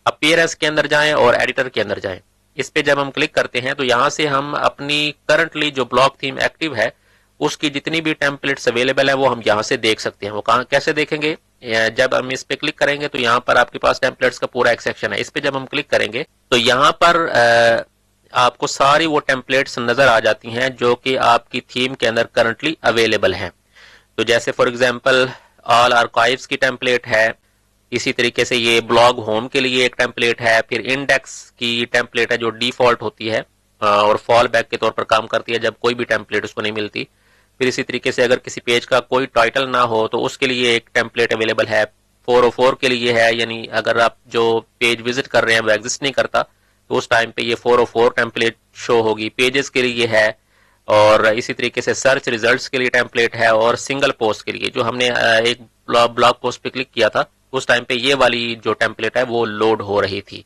Appearance के अंदर जाएं और एडिटर के अंदर जाएं। इस पे जब हम क्लिक करते हैं तो यहाँ से हम अपनी करंटली जो ब्लॉक थीम एक्टिव है उसकी जितनी भी टेम्पलेट्स अवेलेबल है वो हम यहाँ से देख सकते हैं। वो कहाँ कैसे देखेंगे, जब हम इस पे क्लिक करेंगे तो यहाँ पर आपके पास टेम्पलेट्स का पूरा एक सेक्शन है। इस पे जब हम क्लिक करेंगे तो यहाँ पर आपको सारी वो टेम्पलेट्स नजर आ जाती हैं जो कि आपकी थीम के अंदर करंटली अवेलेबल हैं। तो जैसे फॉर एग्जांपल ऑल आर्काइव्स की टेम्पलेट है, इसी तरीके से ये ब्लॉग होम के लिए एक टेम्पलेट है, फिर इंडेक्स की टेम्पलेट है जो डिफॉल्ट होती है और फॉल बैक के तौर पर काम करती है जब कोई भी टेम्पलेट उसको नहीं मिलती। फिर इसी तरीके से अगर किसी पेज का कोई टाइटल ना हो तो उसके लिए एक टेम्पलेट अवेलेबल है। 404 के लिए है, यानी अगर आप जो पेज विजिट कर रहे हैं वो एग्जिस्ट नहीं करता तो उस टाइम पे ये 404 टेम्पलेट शो होगी। पेजेस के लिए है और इसी तरीके से सर्च रिजल्ट्स के लिए टेम्पलेट है और सिंगल पोस्ट के लिए जो हमने एक ब्लॉग पोस्ट पे क्लिक किया था उस टाइम पे ये वाली जो टेम्पलेट है वो लोड हो रही थी।